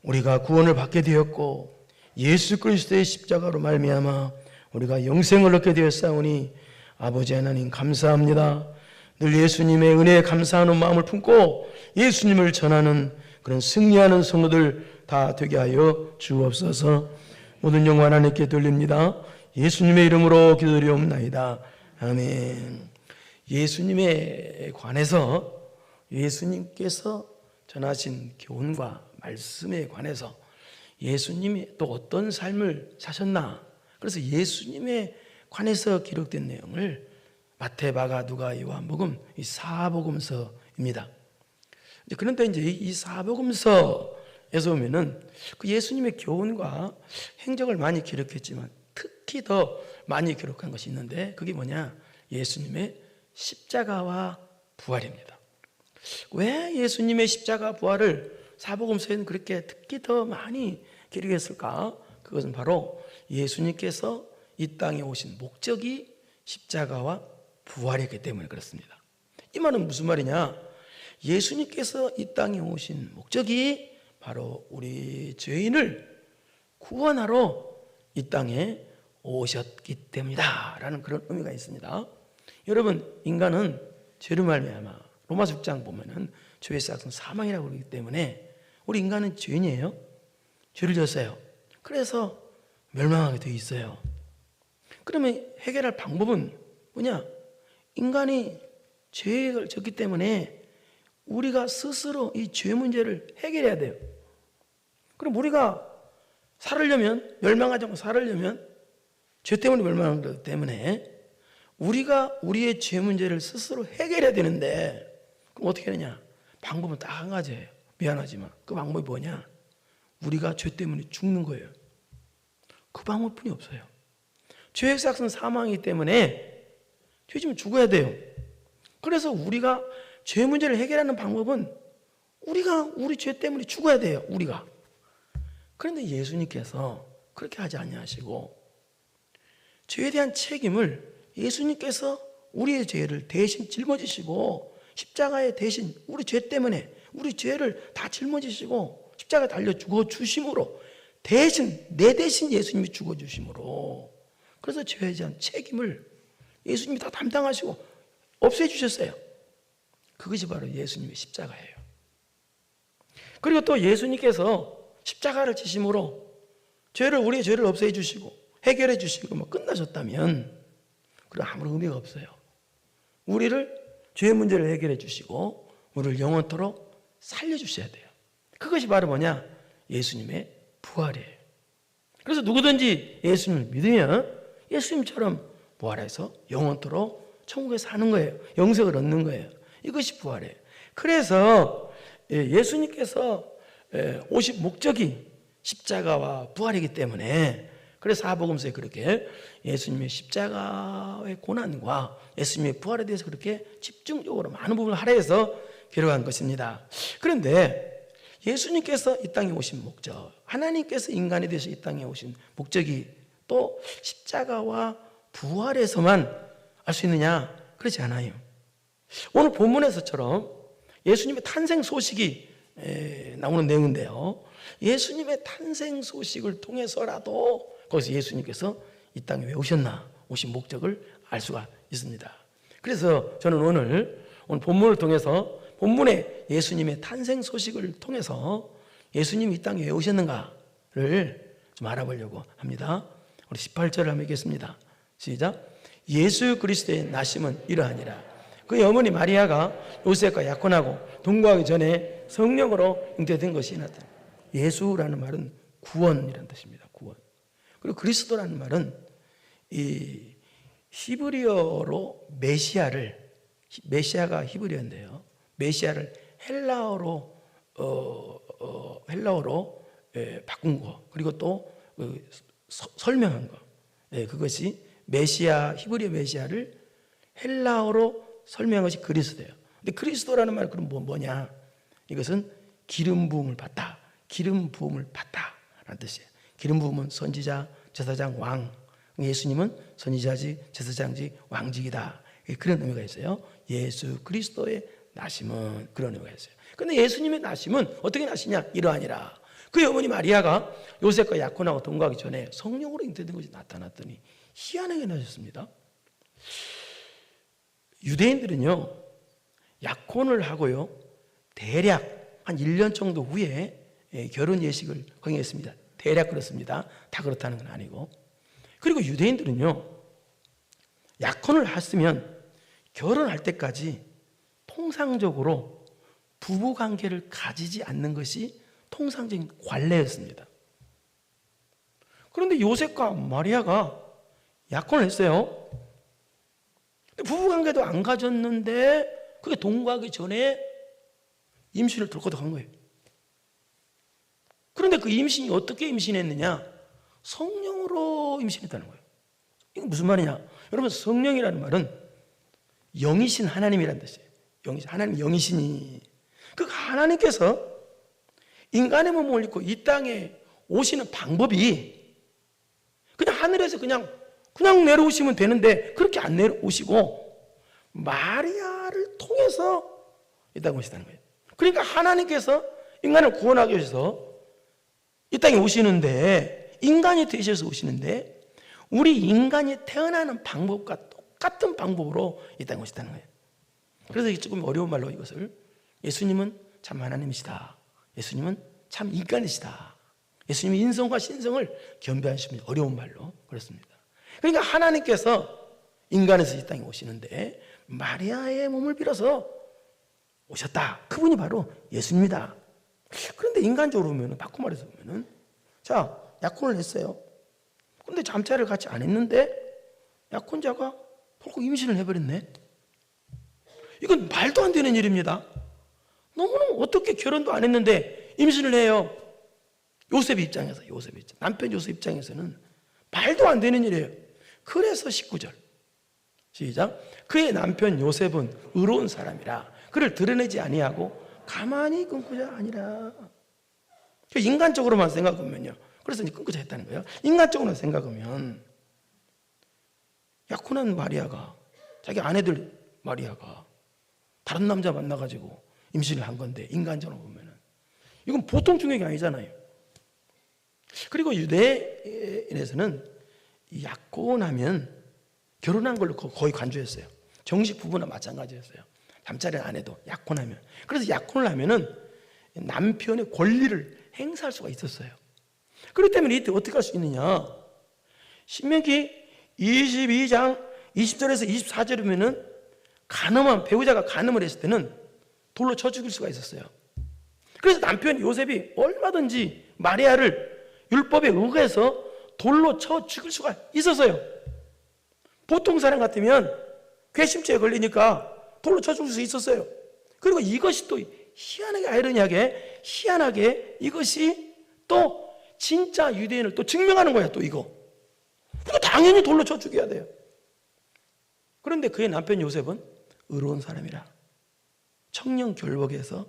우리가 구원을 받게 되었고 예수 그리스도의 십자가로 말미암아 우리가 영생을 얻게 되었사오니 아버지 하나님 감사합니다. 늘 예수님의 은혜에 감사하는 마음을 품고 예수님을 전하는 그런 승리하는 성도들 다 되게 하여 주옵소서. 모든 영광 하나님께 돌립니다. 예수님의 이름으로 기도드리옵나이다. 아멘. 예수님에 관해서 예수님께서 전하신 교훈과 말씀에 관해서 예수님이 또 어떤 삶을 사셨나, 그래서 예수님에 관해서 기록된 내용을 마태, 마가, 누가, 요한복음 이 사복음서입니다. 그런데 이제 이 사복음서에서 보면은 그 예수님의 교훈과 행적을 많이 기록했지만 특히 더 많이 기록한 것이 있는데 그게 뭐냐? 예수님의 십자가와 부활입니다. 왜 예수님의 십자가 부활을 사복음서에는 그렇게 특히 더 많이 기록했을까? 그것은 바로 예수님께서 이 땅에 오신 목적이 십자가와 부활이기 때문에 그렇습니다. 이 말은 무슨 말이냐? 예수님께서 이 땅에 오신 목적이 바로 우리 죄인을 구원하러 이 땅에 오셨기 때문이다 라는 그런 의미가 있습니다. 여러분, 인간은 죄로 말미암아 로마서 6장 보면은 죄의 삭은 사망이라고 그러기 때문에 우리 인간은 죄인이에요. 죄를 졌어요. 그래서 멸망하게 되어 있어요. 그러면 해결할 방법은 뭐냐? 인간이 죄를 졌기 때문에 우리가 스스로 이 죄 문제를 해결해야 돼요. 그럼 우리가 살으려면, 멸망하지 않고 살으려면 죄 때문에 멸망하는 거기 때문에 우리가 우리의 죄 문제를 스스로 해결해야 되는데 그럼 어떻게 하느냐? 방법은 딱 한 가지예요. 미안하지만 그 방법이 뭐냐? 우리가 죄 때문에 죽는 거예요. 그 방법뿐이 없어요. 죄의 삭은 사망이기 때문에 죄지면 죽어야 돼요. 그래서 우리가 죄 문제를 해결하는 방법은 우리가 우리 죄 때문에 죽어야 돼요. 우리가. 그런데 예수님께서 그렇게 하지 아니하시고 죄에 대한 책임을 예수님께서 우리의 죄를 대신 짊어지시고 십자가에 대신 우리 죄 때문에 우리 죄를 다 짊어지시고 십자가에 달려 죽어주심으로 대신 내 대신 예수님이 죽어주심으로 그래서 죄에 대한 책임을 예수님이 다 담당하시고 없애주셨어요. 그것이 바로 예수님의 십자가예요. 그리고 또 예수님께서 십자가를 지심으로 우리의 죄를 없애 주시고 해결해 주시고 뭐 끝나셨다면 그럼 아무런 의미가 없어요. 우리를 죄의 문제를 해결해 주시고 우리를 영원토록 살려주셔야 돼요. 그것이 바로 뭐냐? 예수님의 부활이에요. 그래서 누구든지 예수님을 믿으면 예수님처럼 부활해서 영원토록 천국에 사는 거예요. 영생을 얻는 거예요. 이것이 부활이에요. 그래서 예수님께서 오신 목적이 십자가와 부활이기 때문에 그래서 사복음서에 그렇게 예수님의 십자가의 고난과 예수님의 부활에 대해서 그렇게 집중적으로 많은 부분을 할애해서 기록한 것입니다. 그런데 예수님께서 이 땅에 오신 목적, 하나님께서 인간에 대해서 이 땅에 오신 목적이 또 십자가와 부활에서만 알 수 있느냐? 그렇지 않아요. 오늘 본문에서처럼 예수님의 탄생 소식이 나오는 내용인데요. 예수님의 탄생 소식을 통해서라도 거기서 예수님께서 이 땅에 왜 오셨나, 오신 목적을 알 수가 있습니다. 그래서 저는 오늘 본문을 통해서 본문의 예수님의 탄생 소식을 통해서 예수님이 이 땅에 왜 오셨는가를 좀 알아보려고 합니다. 우리 18절을 한번 읽겠습니다. 시작. 예수 그리스도의 나심은 이러하니라. 그의 어머니 마리아가 요셉과 약혼하고 동거하기 전에 성령으로 잉태된 것이 나타나. 예수라는 말은 구원이라는 뜻입니다. 구원. 그리고 그리스도라는 말은 이 히브리어로 메시아가 히브리어인데요. 메시아를 헬라어로 바꾼 거, 그리고 또 설명한 거. 그것이 메시아, 히브리어 메시아를 헬라어로 설명한 것이 그리스도예요. 근데 그리스도라는 말은 그럼 뭐냐? 이것은 기름 부음을 받다. 기름 부음을 받다라는 뜻이에요. 기름 부음은 선지자, 제사장, 왕. 예수님은 선지자지, 제사장지, 왕직이다. 그런 의미가 있어요. 예수 그리스도의 나심은 그런 의미가 있어요. 그런데 예수님의 나심은 어떻게 나시냐? 이러하니라. 그 어머니 마리아가 요셉과 약혼하고 동거하기 전에 성령으로 잉태된 것이 나타났더니 희한하게 나셨습니다. 유대인들은요, 약혼을 하고요, 대략 한 1년 정도 후에 결혼 예식을 강행했습니다. 대략 그렇습니다. 다 그렇다는 건 아니고. 그리고 유대인들은요, 약혼을 했으면 결혼할 때까지 통상적으로 부부관계를 가지지 않는 것이 통상적인 관례였습니다. 그런데 요셉과 마리아가 약혼을 했어요. 부부관계도 안 가졌는데 그게 동거하기 전에 임신을 들고도 한 거예요. 그런데 그 임신이 어떻게 임신했느냐? 성령으로 임신했다는 거예요. 이게 무슨 말이냐? 여러분, 성령이라는 말은 영이신 하나님이라는 뜻이에요. 영이신 하나님, 영이신이. 그 하나님께서 인간의 몸을 입고 이 땅에 오시는 방법이 그냥 하늘에서 그냥 내려오시면 되는데 그렇게 안 내려오시고 마리아를 통해서 이 땅에 오시다는 거예요. 그러니까 하나님께서 인간을 구원하기 위해서 이 땅에 오시는데, 인간이 되셔서 오시는데 우리 인간이 태어나는 방법과 똑같은 방법으로 이 땅에 오시다는 거예요. 그래서 조금 어려운 말로 이것을, 예수님은 참 하나님이시다, 예수님은 참 인간이시다, 예수님의 인성과 신성을 겸비하시면, 어려운 말로 그렇습니다. 그러니까 하나님께서 인간에서 이 땅에 오시는데 마리아의 몸을 빌어서 오셨다. 그분이 바로 예수입니다. 그런데 인간적으로 보면, 바꿔 말해서 보면은, 자, 약혼을 했어요. 그런데 잠자리를 같이 안 했는데 약혼자가 결국 임신을 해버렸네. 이건 말도 안 되는 일입니다. 너무너무, 어떻게 결혼도 안 했는데 임신을 해요? 요셉 입장에서, 남편 요셉 입장에서는 말도 안 되는 일이에요. 그래서 19절 시작. 그의 남편 요셉은 의로운 사람이라 그를 드러내지 아니하고 가만히 끊고자 아니라. 인간적으로만 생각하면요, 그래서 이제 끊고자 했다는 거예요. 인간적으로 생각하면 약혼한 마리아가, 자기 아내들 마리아가 다른 남자 만나가지고 임신을 한 건데, 인간적으로 보면은 이건 보통 충격이 아니잖아요. 그리고 유대인에서는 약혼하면 결혼한 걸로 거의 간주했어요. 정식 부부나 마찬가지였어요. 잠자리를 안 해도 약혼하면. 그래서 약혼을 하면은 남편의 권리를 행사할 수가 있었어요. 그렇기 때문에 이때 어떻게 할 수 있느냐? 신명기 22장 20절에서 24절이면은 간음한, 배우자가 간음을 했을 때는 돌로 쳐 죽일 수가 있었어요. 그래서 남편 요셉이 얼마든지 마리아를 율법에 의거해서 돌로 쳐 죽일 수가 있었어요. 보통 사람 같으면 괘씸죄에 걸리니까 돌로 쳐 죽일 수 있었어요. 그리고 이것이 또 희한하게, 아이러니하게, 희한하게 이것이 또 진짜 유대인을 또 증명하는 거야, 또 이거. 그러니까 당연히 돌로 쳐 죽여야 돼요. 그런데 그의 남편 요셉은 의로운 사람이라 청령 결복에서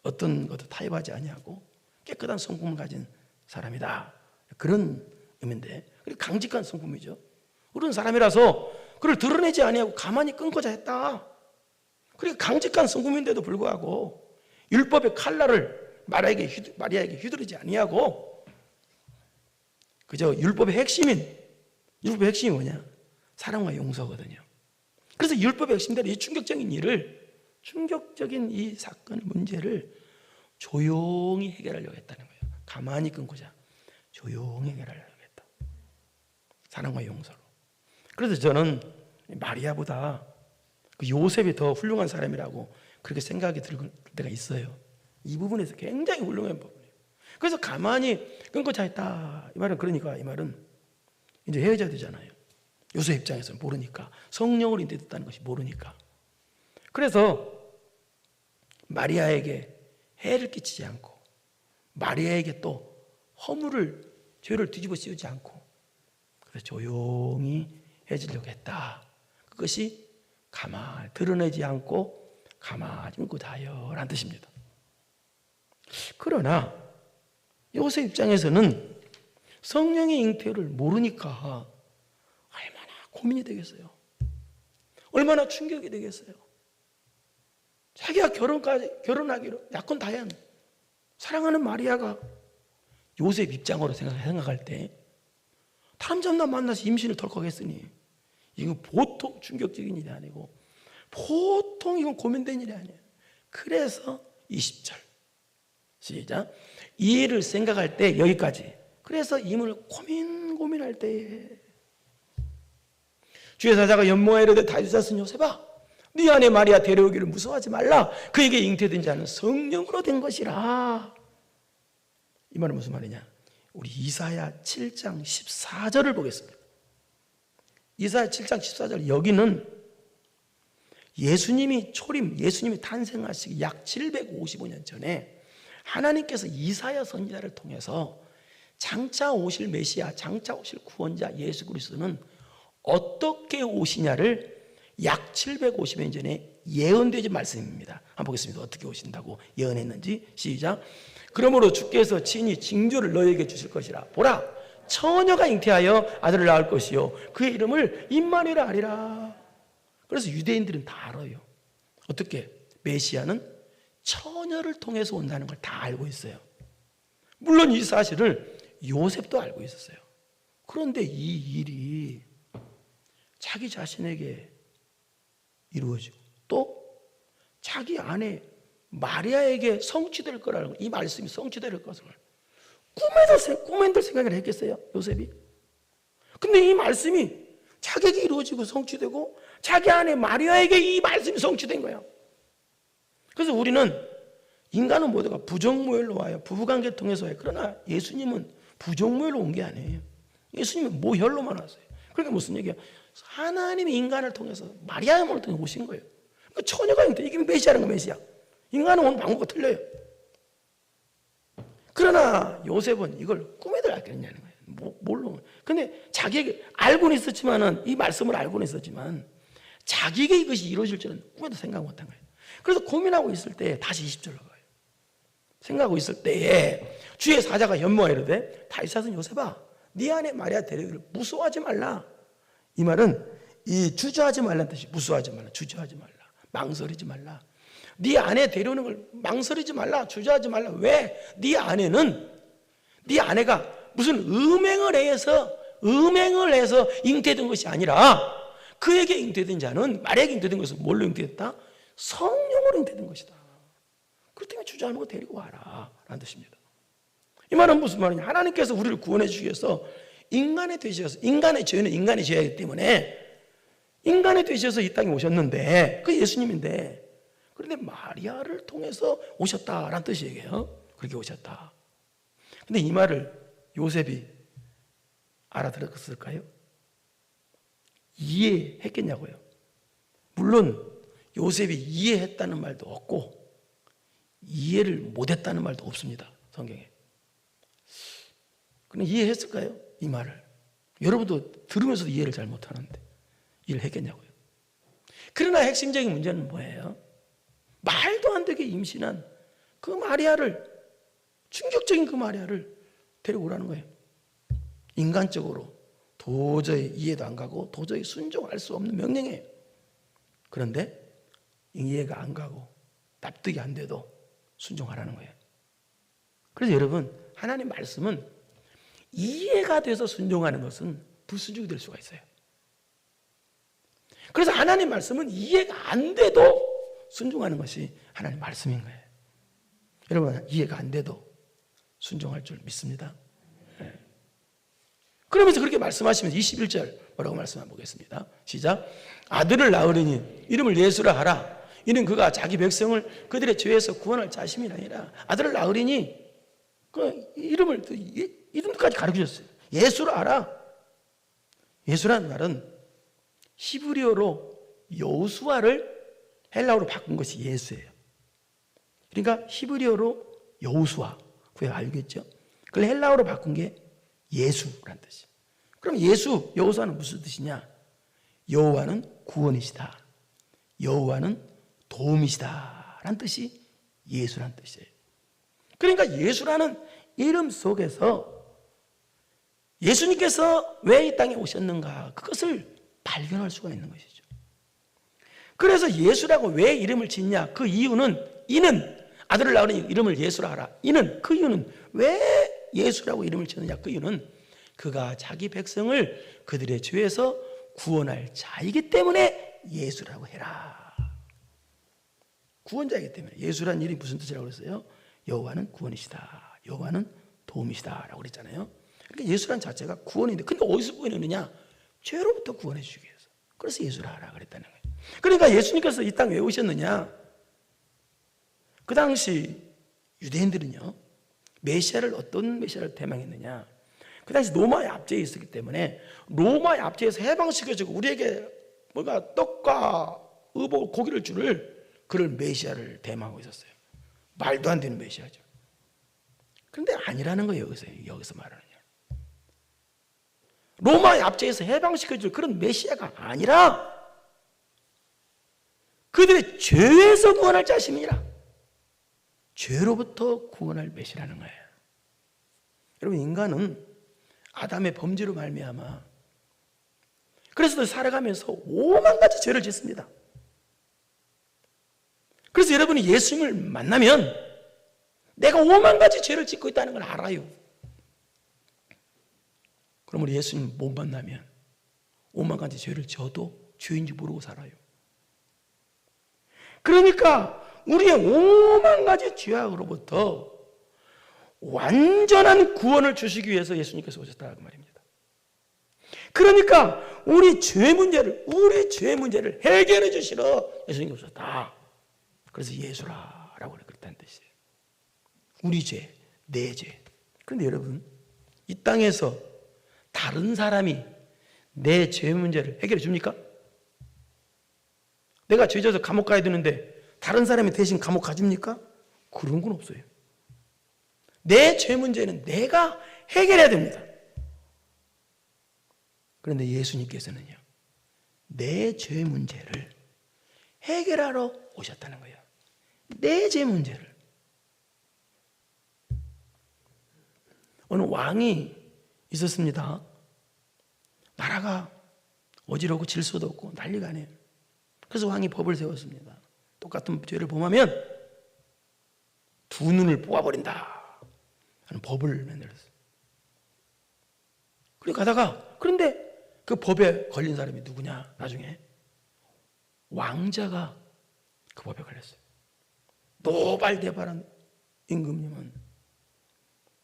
어떤 것도 타협하지 아니하고 깨끗한 성품을 가진 사람이다, 그런 의미인데, 강직한 성품이죠. 그런 사람이라서 그를 드러내지 아니하고 가만히 끊고자 했다. 그러니까 강직한 성품인데도 불구하고 율법의 칼날을 마리아에게 휘두르지 아니하고 그저 율법의 핵심이 뭐냐? 사랑과 용서거든요. 그래서 율법의 핵심대로 이 충격적인 이 사건, 문제를 조용히 해결하려고 했다는 거예요. 가만히 끊고자 조용히 해결하려고 했다. 사랑과 용서로. 그래서 저는 마리아보다 그 요셉이 더 훌륭한 사람이라고 그렇게 생각이 들 때가 있어요. 이 부분에서 굉장히 훌륭한 부분이에요. 그래서 가만히 끊고자 했다. 이 말은, 그러니까 이 말은 이제 헤어져야 되잖아요. 요셉 입장에서는 모르니까, 성령으로 인도됐다는 것이 모르니까. 그래서 마리아에게 해를 끼치지 않고, 마리아에게 또 죄를 뒤집어 씌우지 않고, 그래서 조용히 해지려고 했다. 그것이 가만히 드러내지 않고 가만히 끊고 다요라는 뜻입니다. 그러나 요셉 입장에서는 성령의 잉태를 모르니까 얼마나 고민이 되겠어요. 얼마나 충격이 되겠어요. 자기가 결혼하기로 약혼 다 한 사랑하는 마리아가 요셉 입장으로 생각할 때 다른 남자 만나서 임신을 덜컥 했으니 이거 보통 충격적인 일이 아니고 보통 이건 고민된 일이 아니에요. 그래서 20절 시작. 이 일을 생각할 때 여기까지. 그래서 임을 고민할 때에 주의 사자가 연모하여 이르되 다윗의 자손 요셉아 네 아내 마리아 데려오기를 무서워하지 말라. 그에게 잉태된 자는 성령으로 된 것이라. 이 말은 무슨 말이냐? 우리 이사야 7장 14절을 보겠습니다. 이사야 7장 14절 여기는 예수님이 탄생하시기 약 755년 전에 하나님께서 이사야 선지자를 통해서 장차 오실 메시아, 장차 오실 구원자 예수 그리스도는 어떻게 오시냐를 약 750년 전에 예언되지 말씀입니다. 한번 보겠습니다. 어떻게 오신다고 예언했는지. 시작. 그러므로 주께서 친히 징조를 너에게 주실 것이라. 보라, 처녀가 잉태하여 아들을 낳을 것이요 그의 이름을 임마누엘이라 하리라. 그래서 유대인들은 다 알아요. 어떻게? 메시아는 처녀를 통해서 온다는 걸 다 알고 있어요. 물론 이 사실을 요셉도 알고 있었어요. 그런데 이 일이 자기 자신에게 이루어지고 또 자기 마리아에게 성취될 거라는 이 말씀이 성취될 것을 꿈에도 생각을 했겠어요, 요셉이? 근데 이 말씀이 자기에게 이루어지고 성취되고 자기 아내 마리아에게 이 말씀이 성취된 거예요. 그래서 우리는 인간은 모두가 부정모혈로 와요. 부부관계 통해서 와요. 그러나 예수님은 부정모혈로 온 게 아니에요. 예수님은 모혈로만 왔어요. 그러니까 무슨 얘기야? 하나님이 인간을 통해서 마리아의 몸을 통해 오신 거예요. 그러니까 처녀가 있는데 이게 메시아라는 거 메시아. 인간은 오는 방법과 틀려요. 그러나 요셉은 이걸 꿈에도 알겠냐는 거예요. 뭘로? 근데 자기에게 알고는 있었지만은 이 말씀을 알고는 있었지만 자기에게 이것이 이루어질 줄은 꿈에도 생각 못한 거예요. 그래서 고민하고 있을 때 다시 20절로 가요. 생각하고 있을 때에 주의 사자가 연모하여 이르되 다윗의 자손 요셉아 네 아내 마리아 데려오기를 무서워하지 말라. 이 말은 이 주저하지 말라는 뜻이 무서워하지 말라, 주저하지 말라, 망설이지 말라. 네 아내 데려오는 걸 망설이지 말라, 주저하지 말라. 왜? 네 아내가 무슨 음행을 해서 잉태된 것이 아니라 그에게 잉태된 자는 마리아에게 잉태된 것은 뭘로 잉태됐다? 성령으로 잉태된 것이다. 그렇기 때문에 주저하는 거 데리고 와라 라는 뜻입니다. 이 말은 무슨 말이냐? 하나님께서 우리를 구원해 주시기 위해서 인간이 되셔서 인간의 죄는 인간이 죄이기 때문에 인간이 되셔서 이 땅에 오셨는데 그 예수님인데 그런데 마리아를 통해서 오셨다라는 뜻이에요. 그렇게 오셨다. 근데 이 말을 요셉이 알아들었을까요? 이해했겠냐고요. 물론 요셉이 이해했다는 말도 없고 이해를 못했다는 말도 없습니다. 성경에. 그럼 이해했을까요? 이 말을. 여러분도 들으면서도 이해를 잘 못하는데 이해를 했겠냐고요. 그러나 핵심적인 문제는 뭐예요? 말도 안 되게 임신한 그 마리아를, 충격적인 그 마리아를 데리고 오라는 거예요. 인간적으로 도저히 이해도 안 가고 도저히 순종할 수 없는 명령이에요. 그런데 이해가 안 가고 납득이 안 돼도 순종하라는 거예요. 그래서 여러분, 하나님 말씀은 이해가 돼서 순종하는 것은 불순종이 될 수가 있어요. 그래서 하나님 말씀은 이해가 안 돼도 순종하는 것이 하나님 말씀인 거예요. 여러분, 이해가 안 돼도 순종할 줄 믿습니다. 네. 그러면서 그렇게 말씀하시면서 21절 뭐라고 말씀해 보겠습니다. 시작. 아들을 낳으리니 이름을 예수라 하라. 이는 그가 자기 백성을 그들의 죄에서 구원할 자심이 아니라. 아들을 낳으리니 그 이름까지 가르쳐줬어요. 예수라 하라. 예수라는 말은 히브리어로 여호수아를 헬라어로 바꾼 것이 예수예요. 그러니까 히브리어로 여호수아, 그게 알겠죠? 그걸 헬라어로 바꾼 게 예수라는 뜻이에요. 그럼 여호수아는 무슨 뜻이냐? 여호와는 구원이시다. 여호와는 도움이시다 라는 뜻이 예수라는 뜻이에요. 그러니까 예수라는 이름 속에서 예수님께서 왜 이 땅에 오셨는가, 그것을 발견할 수가 있는 것이죠. 그래서 예수라고 왜 이름을 짓냐? 그 이유는, 이는 아들을 낳으니 이름을 예수라 하라. 그 이유는 왜 예수라고 이름을 지었느냐? 그 이유는 그가 자기 백성을 그들의 죄에서 구원할 자이기 때문에 예수라고 해라. 구원자이기 때문에. 예수란 이름이 무슨 뜻이라고 그랬어요? 여호와는 구원이시다, 여호와는 도움이시다 라고 그랬잖아요. 그러니까 예수란 자체가 구원인데, 근데 어디서 구원했느냐? 죄로부터 구원해 주기 위해서. 그래서 예수라 하라 그랬다는 거예요. 그러니까 예수님께서 이 땅에 왜 오셨느냐? 그 당시 유대인들은요, 메시아를, 어떤 메시아를 대망했느냐? 그 당시 로마의 압제에 있었기 때문에 로마의 압제에서 해방시켜주고 우리에게 뭔가 떡과 의복, 고기를 주를 그를 메시아를 대망하고 있었어요. 말도 안 되는 메시아죠. 그런데 아니라는 거예요. 여기서 말하는. 로마의 압제에서 해방시켜줄 그런 메시아가 아니라 그들의 죄에서 구원할 자신이라, 죄로부터 구원할 메시라는 거예요. 여러분, 인간은 아담의 범죄로 말미암아 그래서 살아가면서 5만 가지 죄를 짓습니다. 그래서 여러분이 예수님을 만나면 내가 5만 가지 죄를 짓고 있다는 걸 알아요. 그럼 우리 예수님 못 만나면 5만 가지 죄를 져도 죄인지 모르고 살아요. 그러니까 우리의 5만 가지 죄악으로부터 완전한 구원을 주시기 위해서 예수님께서 오셨다 그 말입니다. 그러니까 우리 죄 문제를 해결해 주시러 예수님이 오셨다. 그래서 예수라라고 그랬다는 뜻이에요. 우리 죄, 내 죄. 그런데 여러분, 이 땅에서 다른 사람이 내 죄 문제를 해결해 줍니까? 내가 죄 져서 감옥 가야 되는데 다른 사람이 대신 감옥 가줍니까? 그런 건 없어요. 내 죄 문제는 내가 해결해야 됩니다. 그런데 예수님께서는요, 내 죄 문제를 해결하러 오셨다는 거예요. 내 죄 문제를. 어느 왕이 있었습니다. 나라가 어지럽고 질서도 없고 난리가 아니에요. 그래서 왕이 법을 세웠습니다. 똑같은 죄를 범하면 두 눈을 뽑아버린다 하는 법을 만들었어요. 그리고 가다가, 그런데 그 법에 걸린 사람이 누구냐? 나중에 왕자가 그 법에 걸렸어요. 노발대발한 임금님은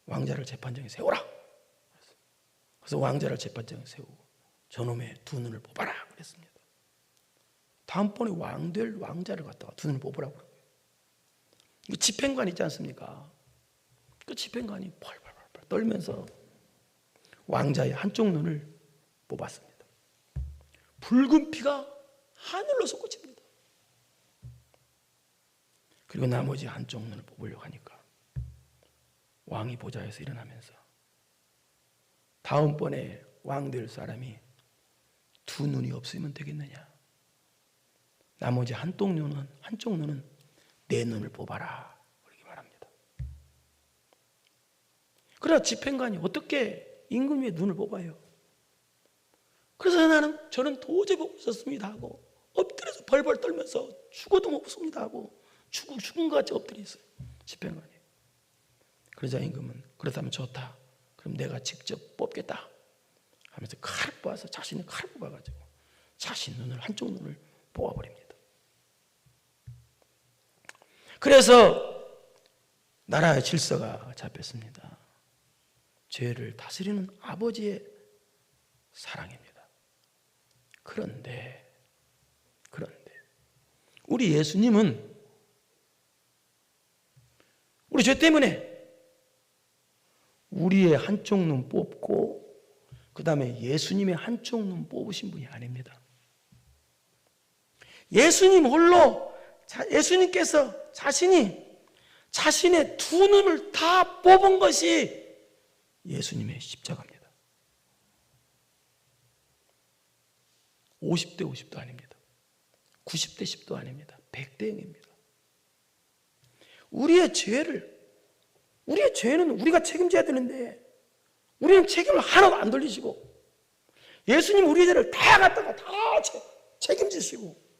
왕자를 재판장에 세우라. 그래서 왕자를 재판장에 세우고 저놈의 두 눈을 뽑아라 그랬습니다. 다음번에 왕될 왕자를 갖다가 두 눈을 뽑으라고 그래요. 이 집행관 있지 않습니까? 그 집행관이 펄펄펄 떨면서 왕자의 한쪽 눈을 뽑았습니다. 붉은 피가 하늘로 솟구칩니다. 그리고 나머지 한쪽 눈을 뽑으려고 하니까 왕이 보좌에서 일어나면서 다음번에 왕 될 사람이 두 눈이 없으면 되겠느냐? 나머지 한쪽 눈은 내 눈을 뽑아라. 그렇게 말합니다. 그러나 집행관이 어떻게 임금의 눈을 뽑아요? 그래서 저는 도저히 못 썼습니다 하고 엎드려서 벌벌 떨면서 죽어도 못 씁니다 하고 죽은 것 같이 엎드려 있어요. 집행관이. 그러자 임금은 그렇다면 좋다. 그럼 내가 직접 뽑겠다 하면서 칼을 뽑아서 자신의 칼을 뽑아가지고 자신 한쪽 눈을 뽑아버립니다. 그래서 나라의 질서가 잡혔습니다. 죄를 다스리는 아버지의 사랑입니다. 그런데 우리 예수님은 우리 죄 때문에 우리의 한쪽 눈 뽑고 그 다음에 예수님의 한쪽 눈 뽑으신 분이 아닙니다. 예수님께서 자신의 두 눈을 다 뽑은 것이 예수님의 십자가입니다. 50대 50도 아닙니다. 90대 10도 아닙니다. 100대 0입니다. 우리의 죄는 우리가 책임져야 되는데 우리는 책임을 하나도 안 돌리시고 예수님 우리의 죄를 다 갖다가 다 책임지시고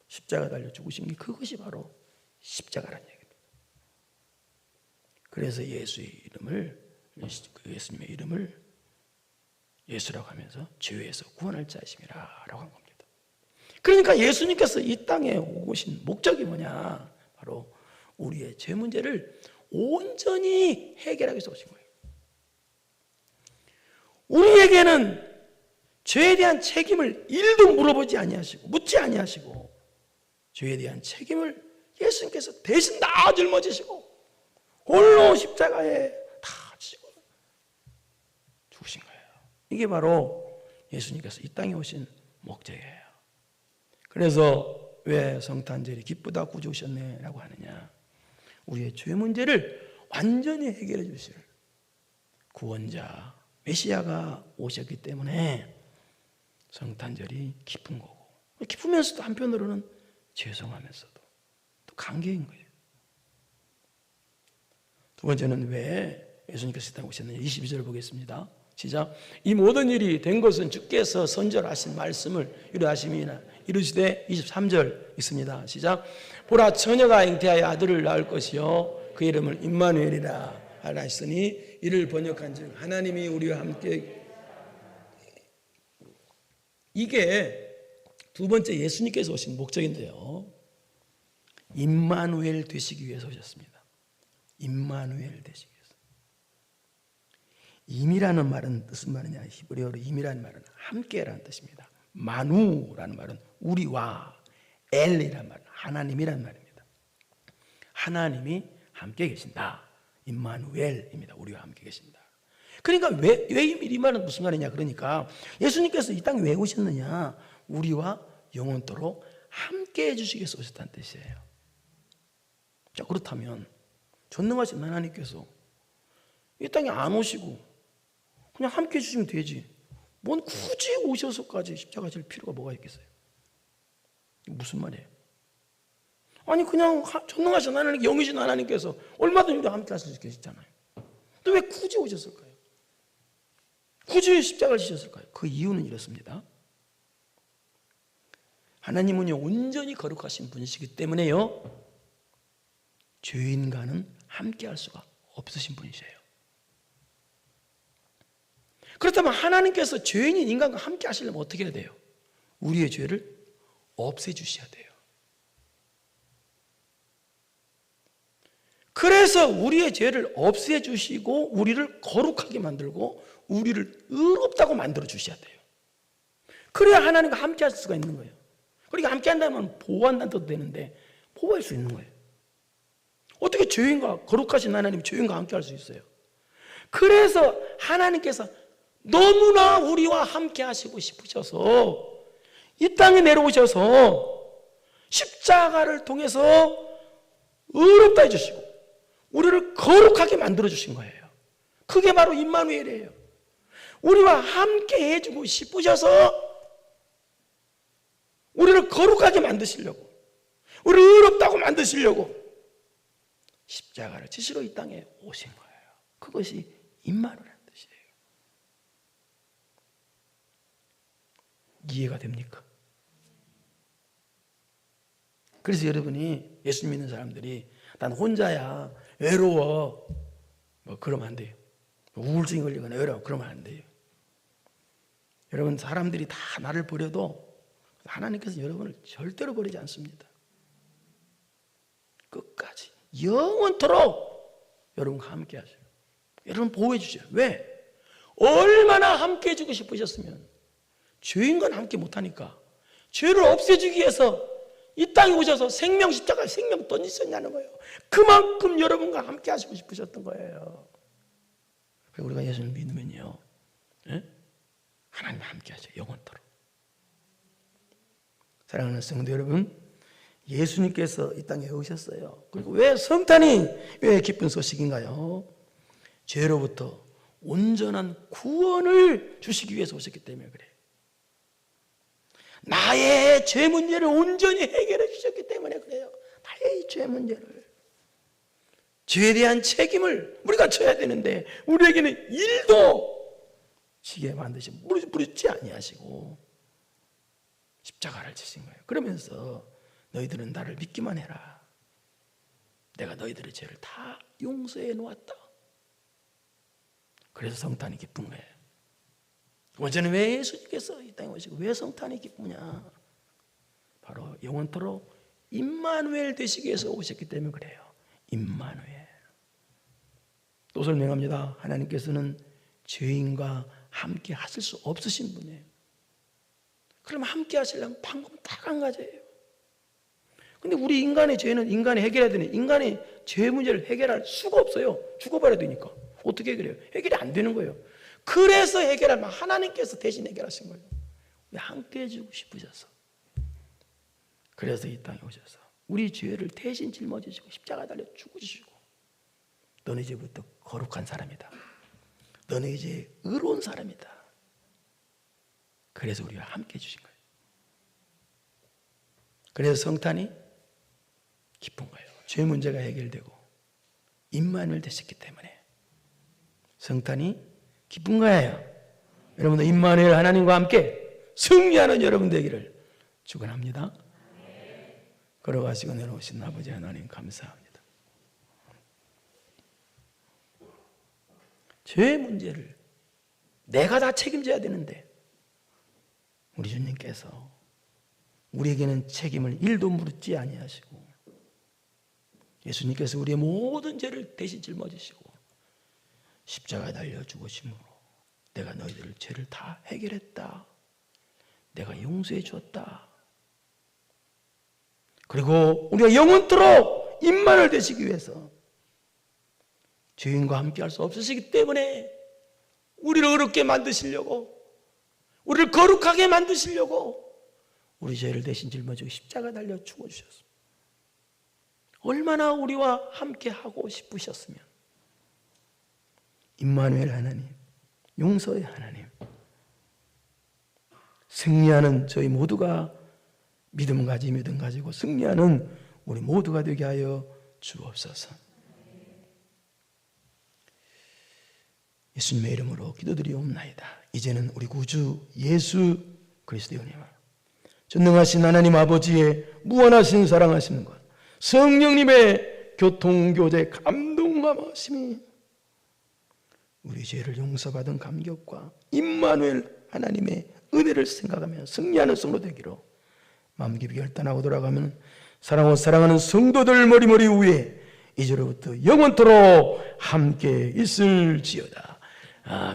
십자가 달려 죽으신 게 그것이 바로 십자가라는 얘기입니다. 그래서 예수의 이름을 예수님의 이름을 예수라고 하면서 죄에서 구원할 자이심이라 라고 한 겁니다. 그러니까 예수님께서 이 땅에 오신 목적이 뭐냐? 바로 우리의 죄 문제를 온전히 해결하기 위해서 오신 거예요. 우리에게는 죄에 대한 책임을 일도 물어보지 아니하시고 묻지 아니하시고 죄에 대한 책임을 예수님께서 대신 다 짊어지시고 홀로 십자가에 다 지고 죽으신 거예요. 이게 바로 예수님께서 이 땅에 오신 목적이에요. 그래서 왜 성탄절이 기쁘다 구주 오셨네 라고 하느냐? 우리의 죄 문제를 완전히 해결해 주실 구원자 메시아가 오셨기 때문에 성탄절이 기쁜 거고, 기쁘면서도 한편으로는 죄송하면서도 또 감격인 거예요. 두 번째는 왜 예수님께서 이 땅에 오셨느냐? 22절 보겠습니다. 시작. 이 모든 일이 된 것은 주께서 선절하신 말씀을 이루하심이나 이루시되 23절 있습니다. 시작. 보라, 처녀가 잉태하여 아들을 낳을 것이요 그 이름을 임마누엘이라 하라 했으니 이를 번역한즉 하나님이 우리와 함께. 이게 두 번째 예수님께서 오신 목적인데요, 임마누엘 되시기 위해서 오셨습니다. 임마누엘 되시기 위해서. 임이라는 말은 무슨 말이냐? 히브리어로 임이라는 말은 함께라는 뜻입니다. 마누라는 말은 우리와, 엘이라는 말은 하나님이라는 말입니다. 하나님이 함께 계신다. 임마누엘입니다. 우리와 함께 계신다. 그러니까 왜 이 말은 무슨 말이냐? 그러니까 예수님께서 이 땅에 왜 오셨느냐? 우리와 영원토록 함께 해주시기 위해서 오셨다는 뜻이에요. 자, 그렇다면 전능하신 하나님께서 이 땅에 안 오시고 그냥 함께 해주시면 되지, 뭔 굳이 오셔서까지 십자가 질 필요가 뭐가 있겠어요? 무슨 말이에요? 아니 그냥 전능하신 하나님, 영이신 하나님께서 얼마든지 우리와 함께 하실 수 계시잖아요. 또 왜 굳이 오셨을까요? 굳이 십자가를 지셨을까요? 그 이유는 이렇습니다. 하나님은요 온전히 거룩하신 분이시기 때문에요 죄인과는 함께 할 수가 없으신 분이세요. 그렇다면 하나님께서 죄인인 인간과 함께 하시려면 어떻게 해야 돼요? 우리의 죄를 없애주셔야 돼요. 그래서 우리의 죄를 없애주시고 우리를 거룩하게 만들고 우리를 의롭다고 만들어 주셔야 돼요. 그래야 하나님과 함께 할 수가 있는 거예요. 그러니까 함께 한다면 보호한다는 뜻도 되는데 보호할 수 있는 거예요. 어떻게 죄인과, 거룩하신 하나님이 죄인과 함께 할 수 있어요? 그래서 하나님께서 너무나 우리와 함께 하시고 싶으셔서 이 땅에 내려오셔서 십자가를 통해서 의롭다 해주시고 우리를 거룩하게 만들어 주신 거예요. 그게 바로 임마누엘이에요. 우리와 함께 해주고 싶으셔서 우리를 거룩하게 만드시려고, 우리를 의롭다고 만드시려고 십자가를 지시러 이 땅에 오신 거예요. 그것이 임마누엘이라는 뜻이에요. 이해가 됩니까? 그래서 여러분이 예수 믿는 사람들이 난 혼자야, 외로워, 뭐 그러면 안 돼요. 우울증이 걸리거나 외로워, 그러면 안 돼요. 여러분, 사람들이 다 나를 버려도 하나님께서 여러분을 절대로 버리지 않습니다. 끝까지 영원토록 여러분과 함께 하셔요. 여러분 보호해 주셔요. 왜? 얼마나 함께 해주고 싶으셨으면 죄인과는 함께 못하니까 죄를 없애주기 위해서 이 땅에 오셔서 생명 십자가에 생명 던지셨냐는 거예요. 그만큼 여러분과 함께 하시고 싶으셨던 거예요. 우리가 예수를 믿으면요, 하나님과 함께 하셔요. 영원토록. 사랑하는 성도 여러분, 예수님께서 이 땅에 오셨어요. 그리고 왜 성탄이 왜 기쁜 소식인가요? 죄로부터 온전한 구원을 주시기 위해서 오셨기 때문에 그래요. 나의 죄 문제를 온전히 해결해 주셨기 때문에 그래요. 나의 죄 문제를, 죄에 대한 책임을 우리가 져야 되는데 우리에게는 일도 지게 만드시고 무릇지 아니하시고 십자가를 지신 거예요. 그러면서 너희들은 나를 믿기만 해라. 내가 너희들의 죄를 다 용서해 놓았다. 그래서 성탄이 기쁜 거예요. 어제는 왜 예수님께서 이 땅에 오시고 왜 성탄이 기쁘냐? 바로 영원토록 임마누엘 되시기 위해서 오셨기 때문에 그래요. 임마누엘. 또 설명합니다. 하나님께서는 죄인과 함께 하실 수 없으신 분이에요. 그럼 함께 하시려면 방법은 딱 한 가지예요. 근데 우리 인간의 죄는 인간이 해결해야 되는, 인간의 죄 문제를 해결할 수가 없어요. 죽어버려야 되니까. 어떻게 해결해요? 해결이 안 되는 거예요. 그래서 해결하면 하나님께서 대신 해결하신 거예요. 함께 해주고 싶으셔서. 그래서 이 땅에 오셔서 우리 죄를 대신 짊어지시고 십자가 달려 죽으시고, 너는 이제부터 거룩한 사람이다. 너는 이제 의로운 사람이다. 그래서 우리와 함께 해주신 거예요. 그래서 성탄이 기쁜 거예요. 죄 문제가 해결되고 임마누엘 되셨기 때문에 성탄이 기쁜 거예요. 여러분도 임마누엘 하나님과 함께 승리하는 여러분 되기를 축원합니다. 걸어가시고 내려오신 아버지 하나님 감사합니다. 죄의 문제를 내가 다 책임져야 되는데 우리 주님께서 우리에게는 책임을 1도 물지 아니하시고 예수님께서 우리의 모든 죄를 대신 짊어지시고 십자가에 달려 죽으심으로 내가 너희들 죄를 다 해결했다. 내가 용서해 주었다. 그리고 우리가 영원토록 임마누엘 되시기 위해서 죄인과 함께 할 수 없으시기 때문에 우리를 어렵게 만드시려고, 우리를 거룩하게 만드시려고 우리 죄를 대신 짊어지고 십자가 달려 죽어주셨습니다. 얼마나 우리와 함께 하고 싶으셨으면. 임마누엘 하나님, 용서의 하나님, 승리하는 저희 모두가 믿음 가지고 승리하는 우리 모두가 되게 하여 주옵소서. 예수님의 이름으로 기도드리옵나이다. 이제는 우리 구주 예수 그리스도의 은혜와 전능하신 하나님 아버지의 무한하신 사랑하시는 것, 성령님의 교통교제 감동함하심이 우리 죄를 용서받은 감격과 임마누엘 하나님의 은혜를 생각하며 승리하는 성도 되기로 마음 깊이 결단하고 돌아가면 사랑하는 성도들 머리머리 위에 이제로부터 영원토록 함께 있을지어다. 아멘.